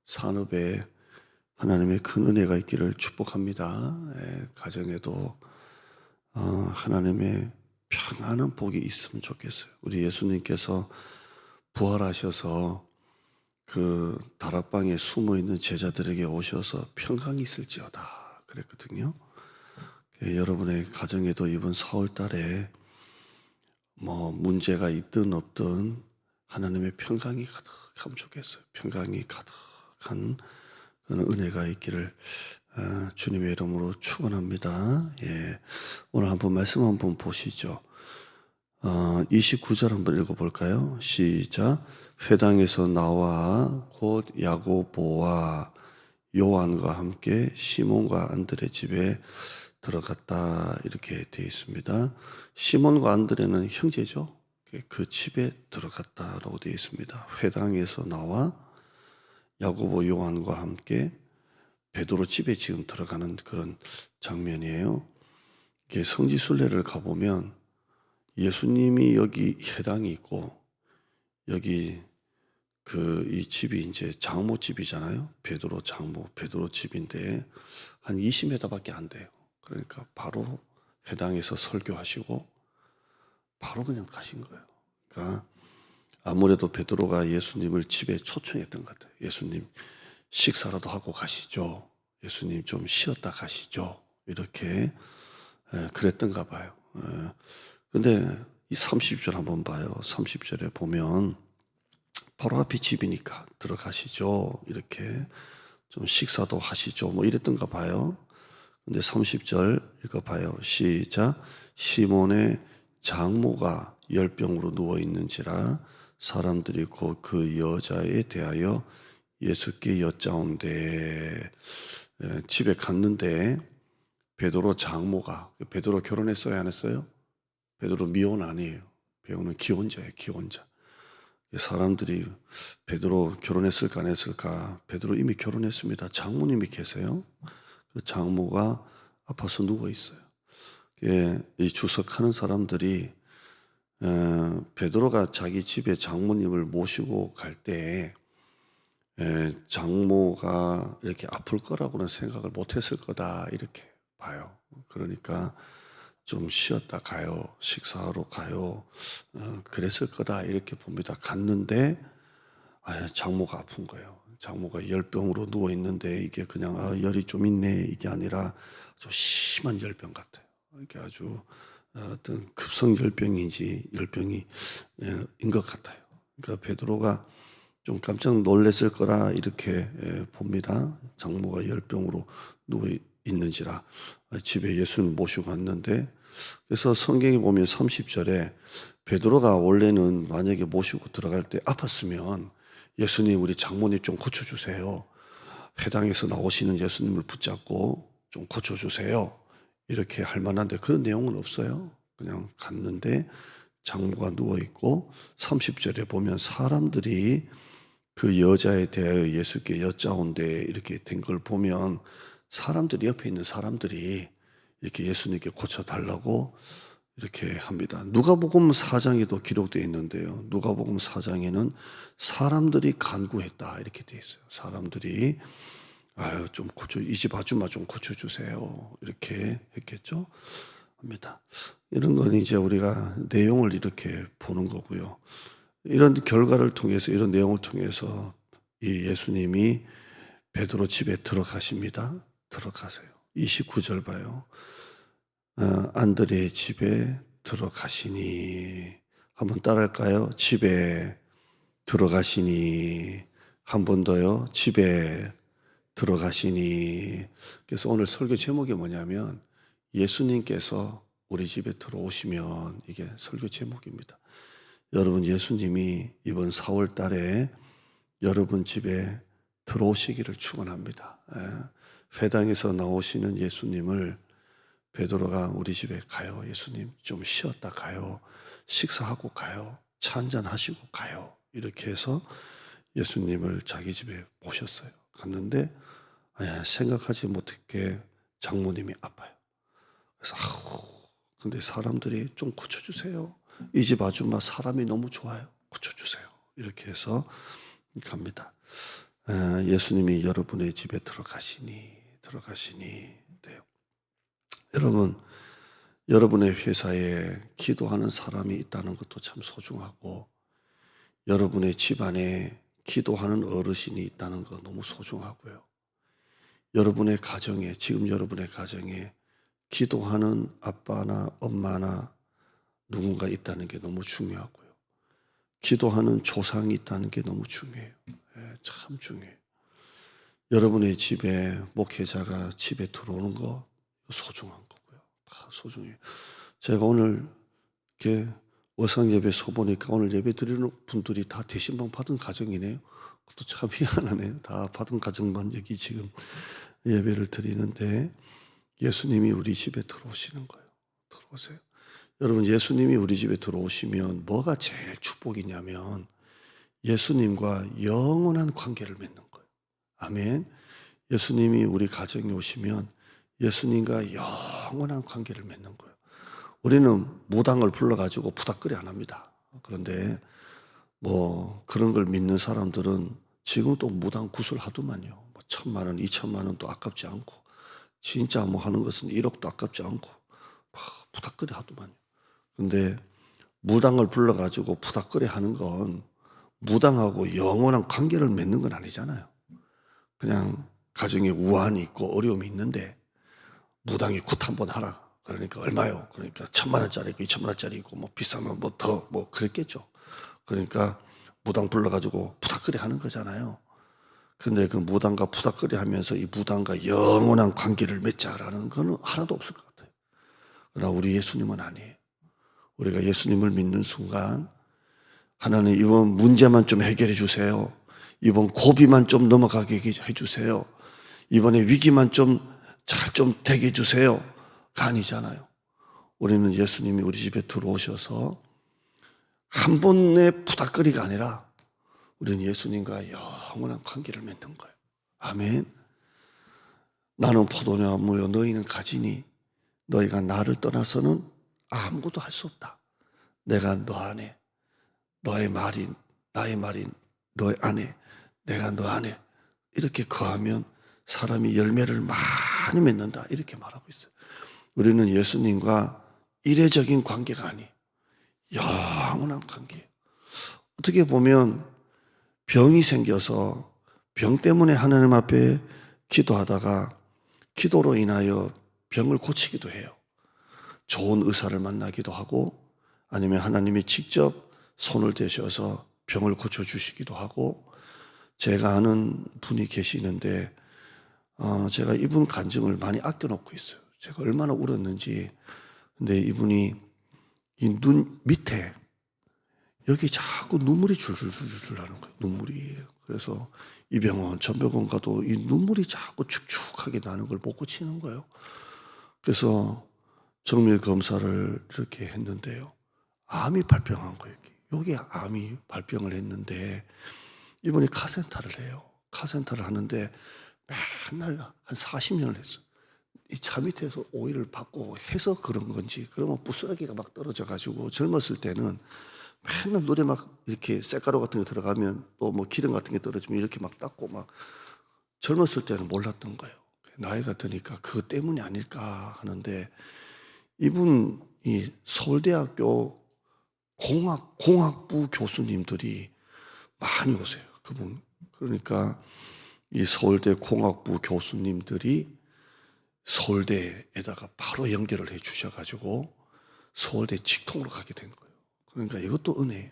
산업에 하나님의 큰 은혜가 있기를 축복합니다. 가정에도 하나님의 평안한 복이 있으면 좋겠어요. 우리 예수님께서 부활하셔서 그 다락방에 숨어 있는 제자들에게 오셔서 평강이 있을지어다 그랬거든요. 여러분의 가정에도 이번 4월 달에 뭐 문제가 있든 없든 하나님의 평강이 가득하면 좋겠어요. 평강이 가득한 그런 은혜가 있기를 주님의 이름으로 축원합니다. 예, 오늘 한번 말씀 한번 보시죠. 29절 한번 읽어볼까요? 시작. 회당에서 나와 곧 야고보와 요한과 함께 시몬과 안드레 집에 들어갔다 이렇게 되어 있습니다. 시몬과 안드레는 형제죠. 그 집에 들어갔다라고 되어 있습니다. 회당에서 나와 야고보 요한과 함께 베드로 집에 지금 들어가는 그런 장면이에요. 성지순례를 가보면 예수님이 여기 회당이 있고 여기 이 집이 이제 장모 집이잖아요. 베드로 장모, 베드로 집인데 한 20m밖에 안 돼요. 그러니까 바로 회당에서 설교하시고 바로 그냥 가신 거예요. 그러니까 아무래도 베드로가 예수님을 집에 초청했던 것 같아요. 예수님 식사라도 하고 가시죠. 예수님 좀 쉬었다 가시죠. 이렇게 그랬던가 봐요. 근데 이 30절 한번 봐요. 30절에 보면 바로 앞이 집이니까 들어가시죠. 이렇게 좀 식사도 하시죠. 뭐 이랬던가 봐요. 근데 30절 읽어봐요. 시작. 시몬의 장모가 열병으로 누워 있는지라 사람들이 곧 그 여자에 대하여 예수께 여짜온대. 집에 갔는데 베드로 장모가, 베드로 결혼했어요, 안 했어요? 베드로 미혼 아니에요. 베드로는 기혼자예요, 기혼자. 사람들이 베드로 결혼했을까 안 했을까? 베드로 이미 결혼했습니다. 장모님이 계세요. 그 장모가 아파서 누워 있어요. 이 주석하는 사람들이 베드로가 자기 집에 장모님을 모시고 갈 때 장모가 이렇게 아플 거라고는 생각을 못했을 거다 이렇게 봐요. 그러니까 좀 쉬었다 가요. 식사하러 가요. 그랬을 거다 이렇게 봅니다. 갔는데 장모가 아픈 거예요. 장모가 열병으로 누워 있는데 이게 그냥 열이 좀 있네 이게 아니라 아주 심한 열병 같아요. 이게 아주 어떤 급성 열병인지 열병이 인 것 같아요. 그러니까 베드로가 좀 깜짝 놀랐을 거라 이렇게 봅니다. 장모가 열병으로 누워 있는지라 집에 예수님 모시고 갔는데 그래서 성경에 보면 30절에 베드로가 원래는 만약에 모시고 들어갈 때 아팠으면 예수님 우리 장모님 좀 고쳐주세요. 회당에서 나오시는 예수님을 붙잡고 좀 고쳐주세요. 이렇게 할 만한데 그런 내용은 없어요. 그냥 갔는데 장모가 누워있고 30절에 보면 사람들이 그 여자에 대하여 예수께 여짜온데 이렇게 된 걸 보면 사람들이 옆에 있는 사람들이 이렇게 예수님께 고쳐달라고 이렇게 합니다. 누가복음 4장에도 기록되어 있는데요. 누가복음 4장에는 사람들이 간구했다 이렇게 되어 있어요. 사람들이 좀 이 집 아줌마 좀 고쳐주세요 이렇게 했겠죠. 합니다. 이런 건 이제 우리가 내용을 이렇게 보는 거고요. 이런 결과를 통해서 이런 내용을 통해서 이 예수님이 베드로 집에 들어가십니다. 들어가세요. 29절 봐요. 안드레의 집에 들어가시니 한번 따라할까요? 집에 들어가시니 한 번 더요. 집에 들어가시니. 그래서 오늘 설교 제목이 뭐냐면 예수님께서 우리 집에 들어오시면 이게 설교 제목입니다. 여러분 예수님이 이번 4월 달에 여러분 집에 들어오시기를 축원합니다. 회당에서 나오시는 예수님을 베드로가 우리 집에 가요. 예수님 좀 쉬었다 가요. 식사하고 가요. 차 한잔 하시고 가요. 이렇게 해서 예수님을 자기 집에 모셨어요. 갔는데 생각하지 못했게 장모님이 아파요. 그래서 근데 사람들이 좀 고쳐주세요. 이 집 아줌마 사람이 너무 좋아요. 고쳐주세요. 이렇게 해서 갑니다. 예수님이 여러분의 집에 들어가시니 돼요. 여러분, 여러분의 회사에 기도하는 사람이 있다는 것도 참 소중하고, 여러분의 집안에 기도하는 어르신이 있다는 거 너무 소중하고요. 여러분의 가정에, 지금 여러분의 가정에 기도하는 아빠나 엄마나 누군가 있다는 게 너무 중요하고요. 기도하는 조상이 있다는 게 너무 중요해요. 참 중요해요. 여러분의 집에 목회자가 집에 들어오는 거 소중한 거고요. 다 소중해요. 제가 오늘 이렇게 어상 예배 서보니까 오늘 예배 드리는 분들이 다 대신방 받은 가정이네요. 그것도 참 희한하네요. 다 받은 가정만 여기 지금 예배를 드리는데, 예수님이 우리 집에 들어오시는 거예요. 들어오세요. 여러분, 예수님이 우리 집에 들어오시면 뭐가 제일 축복이냐면 예수님과 영원한 관계를 맺는 거예요. 아멘. 예수님이 우리 가정에 오시면 예수님과 영원한 관계를 맺는 거예요. 우리는 무당을 불러가지고 부닥거리 안 합니다. 그런데 뭐 그런 걸 믿는 사람들은 지금 또 무당 구슬하더만요. 뭐 1,000만 원, 2,000만 원도 아깝지 않고, 진짜 뭐 하는 것은 1억도 아깝지 않고 막 부닥거리 하더만요. 근데 무당을 불러가지고 부닥거리 하는 건 무당하고 영원한 관계를 맺는 건 아니잖아요. 그냥 가정에 우환이 있고 어려움이 있는데 무당이 굿 한번 하라. 그러니까 얼마요? 그러니까 1,000만 원짜리 있고 2,000만 원짜리 있고 뭐 비싸면 뭐 더 뭐 그랬겠죠. 그러니까 무당 불러가지고 부닥거리 하는 거잖아요. 근데 그 무당과 부닥거리 하면서 이 무당과 영원한 관계를 맺자라는 거는 하나도 없을 것 같아요. 그러나 우리 예수님은 아니에요. 우리가 예수님을 믿는 순간 하나님, 이번 문제만 좀 해결해 주세요. 이번 고비만 좀 넘어가게 해 주세요. 이번에 위기만 좀 잘 좀 되게 해 주세요. 가 아니잖아요. 우리는 예수님이 우리 집에 들어오셔서 한 번의 부닥거리가 아니라 우리는 예수님과 영원한 관계를 맺는 거예요. 아멘. 나는 포도나무요 너희는 가지니 너희가 나를 떠나서는 아무것도 할 수 없다. 내가 너 안에, 너의 말인 나의 말인 너의 안에, 내가 너 안에 이렇게 거하면 사람이 열매를 많이 맺는다, 이렇게 말하고 있어요. 우리는 예수님과 이례적인 관계가 아니에요. 영원한 관계예요. 어떻게 보면 병이 생겨서 병 때문에 하나님 앞에 기도하다가 기도로 인하여 병을 고치기도 해요. 좋은 의사를 만나기도 하고, 아니면 하나님이 직접 손을 대셔서 병을 고쳐주시기도 하고. 제가 아는 분이 계시는데 제가 이분 간증을 많이 아껴놓고 있어요. 제가 얼마나 울었는지. 근데 이분이 이 눈 밑에 여기 자꾸 눈물이 줄줄줄줄 나는 거예요. 눈물이. 그래서 이 병원 전 병원 가도 이 눈물이 자꾸 축축하게 나는 걸 못 고치는 거예요. 그래서 정밀 검사를 이렇게 했는데요, 암이 발병한 거예요. 여기 암이 발병을 했는데 이분이 카센터를 해요. 카센터를 하는데 맨날 한 40년을 했어요. 이 차 밑에서 오일을 받고 해서 그런 건지, 그러면 부스러기가 막 떨어져 가지고 젊었을 때는 맨날 눈에 막 이렇게 쇳가루 같은 게 들어가면 또 뭐 기름 같은 게 떨어지면 이렇게 막 닦고 막, 젊었을 때는 몰랐던 거예요. 나이가 드니까 그것 때문이 아닐까 하는데, 이분이 서울대학교 공학부 교수님들이 많이 오세요. 그분. 그러니까 이 서울대 공학부 교수님들이 서울대에다가 바로 연결을 해 주셔가지고 서울대 직통으로 가게 된 거예요. 그러니까 이것도 은혜예요.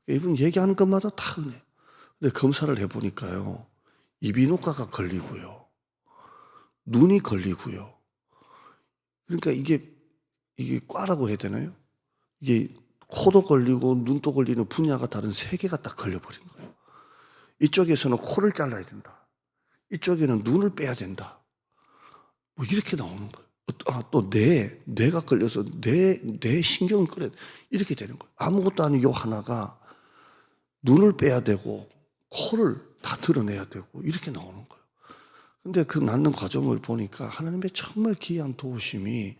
이분 얘기하는 것마다 다 은혜. 근데 검사를 해보니까요, 이비인후과가 걸리고요, 눈이 걸리고요. 그러니까 이게 과라고 해야 되나요? 이게 코도 걸리고 눈도 걸리는 분야가 다른 세 개가 딱 걸려버린 거예요. 이쪽에서는 코를 잘라야 된다, 이쪽에는 눈을 빼야 된다, 뭐 이렇게 나오는 거예요. 또 뇌가 걸려서 뇌 신경을 끌어야 돼, 이렇게 되는 거예요. 아무것도 아닌 요 하나가 눈을 빼야 되고 코를 다 드러내야 되고 이렇게 나오는 거예요. 근데 그 낳는 과정을 보니까 하나님의 정말 귀한 도우심이,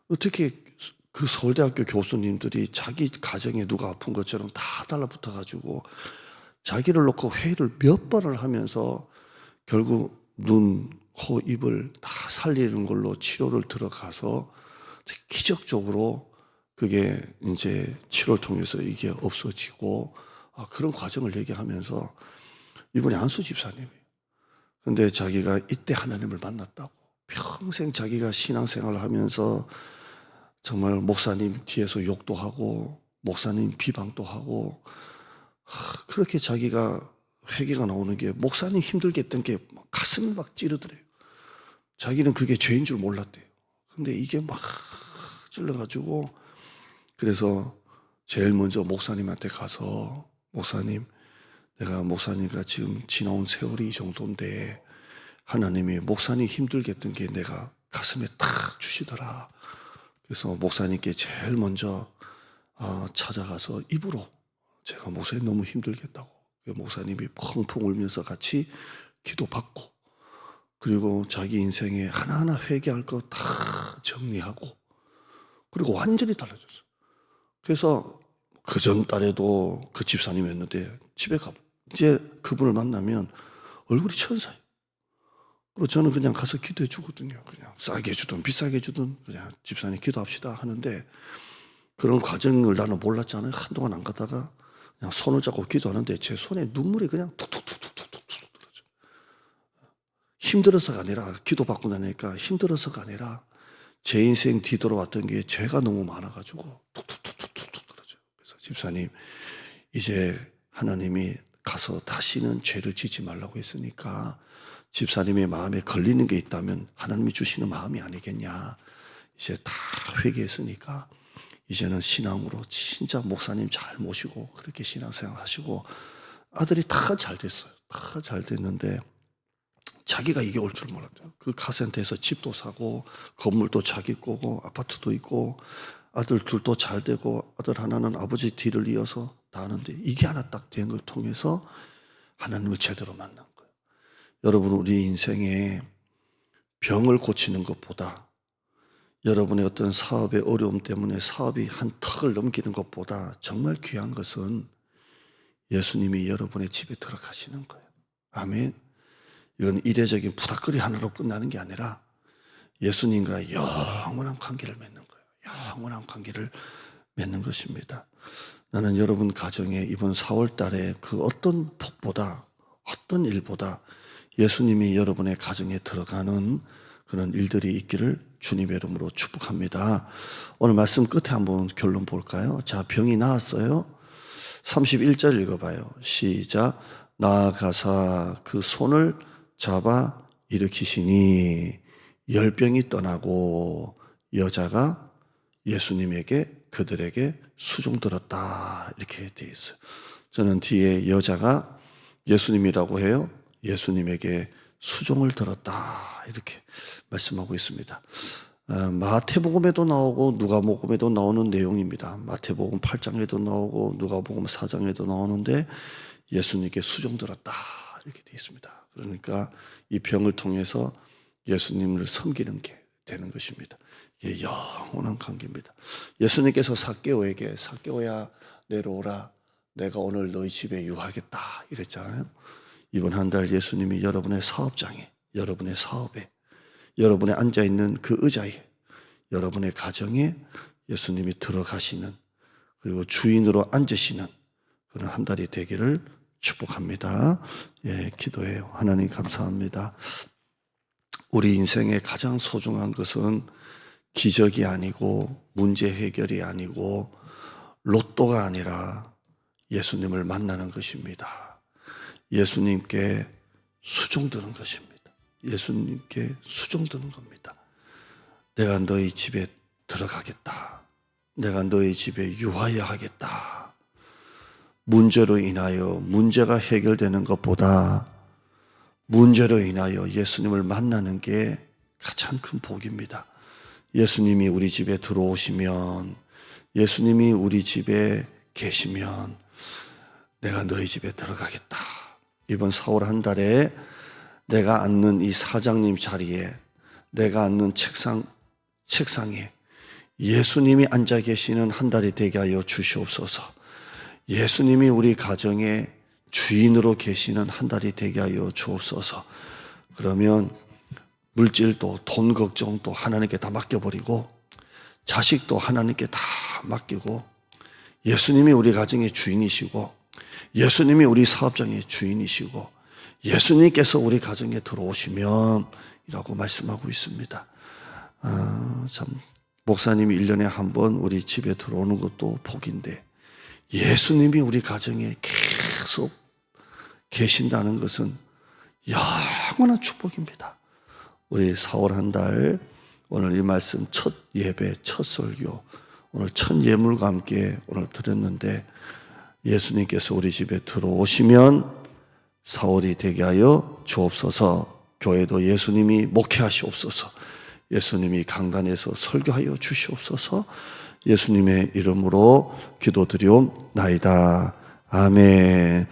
어떻게 그 서울대학교 교수님들이 자기 가정에 누가 아픈 것처럼 다 달라붙어 가지고 자기를 놓고 회의를 몇 번을 하면서 결국 눈, 코, 입을 다 살리는 걸로 치료를 들어가서 기적적으로 그게 이제 치료를 통해서 이게 없어지고 그런 과정을 얘기하면서 이분이 안수 집사님이에요. 근데 자기가 이때 하나님을 만났다고 평생 자기가 신앙생활을 하면서 정말 목사님 뒤에서 욕도 하고 목사님 비방도 하고 그렇게 자기가 회개가 나오는 게 목사님 힘들게 했던 게 가슴이 막 찌르더래요. 자기는 그게 죄인 줄 몰랐대요. 근데 이게 막 찔러가지고 그래서 제일 먼저 목사님한테 가서 목사님, 내가 목사님과 지금 지나온 세월이 이 정도인데 하나님이 목사님 힘들게 했던 게 내가 가슴에 탁 주시더라. 그래서 목사님께 제일 먼저 찾아가서 입으로 제가 목사님 너무 힘들겠다고 목사님이 펑펑 울면서 같이 기도받고 그리고 자기 인생에 하나하나 회개할 거 다 정리하고 그리고 완전히 달라졌어요. 그래서 그 전 달에도 그 집사님이었는데 집에 가 이제 그분을 만나면 얼굴이 천사예요. 그리고 저는 그냥 가서 기도해 주거든요. 그냥 싸게 주든 비싸게 주든 그냥 집사님 기도합시다 하는데 그런 과정을 나는 몰랐잖아요. 한동안 안 가다가 그냥 손을 잡고 기도하는데 제 손에 눈물이 그냥 툭툭툭툭툭툭 떨어져. 힘들어서가 아니라 기도받고 나니까 힘들어서가 아니라 제 인생 뒤돌아왔던 게 죄가 너무 많아가지고 툭툭툭툭툭 떨어져요. 그래서 집사님 이제 하나님이 가서 다시는 죄를 짓지 말라고 했으니까 집사님의 마음에 걸리는 게 있다면 하나님이 주시는 마음이 아니겠냐. 이제 다 회개했으니까 이제는 신앙으로 진짜 목사님 잘 모시고 그렇게 신앙생활 하시고 아들이 다 잘 됐어요. 다 잘 됐는데 자기가 이게 올 줄 몰랐대요. 그 카센터에서 집도 사고 건물도 자기 거고 아파트도 있고 아들 둘도 잘 되고 아들 하나는 아버지 뒤를 이어서 다 하는데 이게 하나 딱 된 걸 통해서 하나님을 제대로 만난 거예요. 여러분 우리 인생에 병을 고치는 것보다 여러분의 어떤 사업의 어려움 때문에 사업이 한 턱을 넘기는 것보다 정말 귀한 것은 예수님이 여러분의 집에 들어가시는 거예요. 아멘. 이건 이례적인 부닥거리 하나로 끝나는 게 아니라 예수님과 영원한 관계를 맺는 거예요. 영원한 관계를 맺는 것입니다. 나는 여러분 가정에 이번 4월 달에 그 어떤 복보다 어떤 일보다 예수님이 여러분의 가정에 들어가는 그런 일들이 있기를 주님의 이름으로 축복합니다. 오늘 말씀 끝에 한번 결론 볼까요? 자, 병이 나았어요. 31절 읽어봐요. 시작. 나아가사 그 손을 잡아 일으키시니 열병이 떠나고 여자가 예수님에게 그들에게 수종들었다 이렇게 되어 있어요. 저는 뒤에 여자가 예수님이라고 해요. 예수님에게 수종을 들었다 이렇게 말씀하고 있습니다. 마태복음에도 나오고 누가복음에도 나오는 내용입니다. 마태복음 8장에도 나오고 누가복음 4장에도 나오는데 예수님께 수종들었다 이렇게 되어 있습니다. 그러니까 이 병을 통해서 예수님을 섬기는 게 되는 것입니다. 이게 영원한 관계입니다. 예수님께서 삭개오에게 삭개오야 내려오라 내가 오늘 너희 집에 유하겠다 이랬잖아요. 이번 한 달 예수님이 여러분의 사업장에 여러분의 사업에 여러분이 앉아있는 그 의자에 여러분의 가정에 예수님이 들어가시는 그리고 주인으로 앉으시는 그런 한 달이 되기를 축복합니다. 예, 기도해요. 하나님 감사합니다. 우리 인생의 가장 소중한 것은 기적이 아니고 문제 해결이 아니고 로또가 아니라 예수님을 만나는 것입니다. 예수님께 수종드는 것입니다. 예수님께 수종드는 겁니다. 내가 너희 집에 들어가겠다. 내가 너희 집에 유하여 하겠다. 문제로 인하여 문제가 해결되는 것보다 문제로 인하여 예수님을 만나는 게 가장 큰 복입니다. 예수님이 우리 집에 들어오시면 예수님이 우리 집에 계시면 내가 너희 집에 들어가겠다. 이번 4월 한 달에 내가 앉는 이 사장님 자리에 내가 앉는 책상에 예수님이 앉아 계시는 한 달이 되게 하여 주시옵소서. 예수님이 우리 가정에 주인으로 계시는 한 달이 되게 하여 주옵소서. 그러면 물질도 돈 걱정도 하나님께 다 맡겨버리고 자식도 하나님께 다 맡기고 예수님이 우리 가정의 주인이시고 예수님이 우리 사업장의 주인이시고 예수님께서 우리 가정에 들어오시면 이라고 말씀하고 있습니다. 참 목사님이 1년에 한 번 우리 집에 들어오는 것도 복인데 예수님이 우리 가정에 계속 계신다는 것은 영원한 축복입니다. 우리 4월 한 달 오늘 이 말씀 첫 예배, 첫 설교, 오늘 첫 예물과 함께 오늘 드렸는데 예수님께서 우리 집에 들어오시면 4월이 되게 하여 주옵소서. 교회도 예수님이 목회하시옵소서. 예수님이 강단에서 설교하여 주시옵소서. 예수님의 이름으로 기도드리옵나이다. 아멘.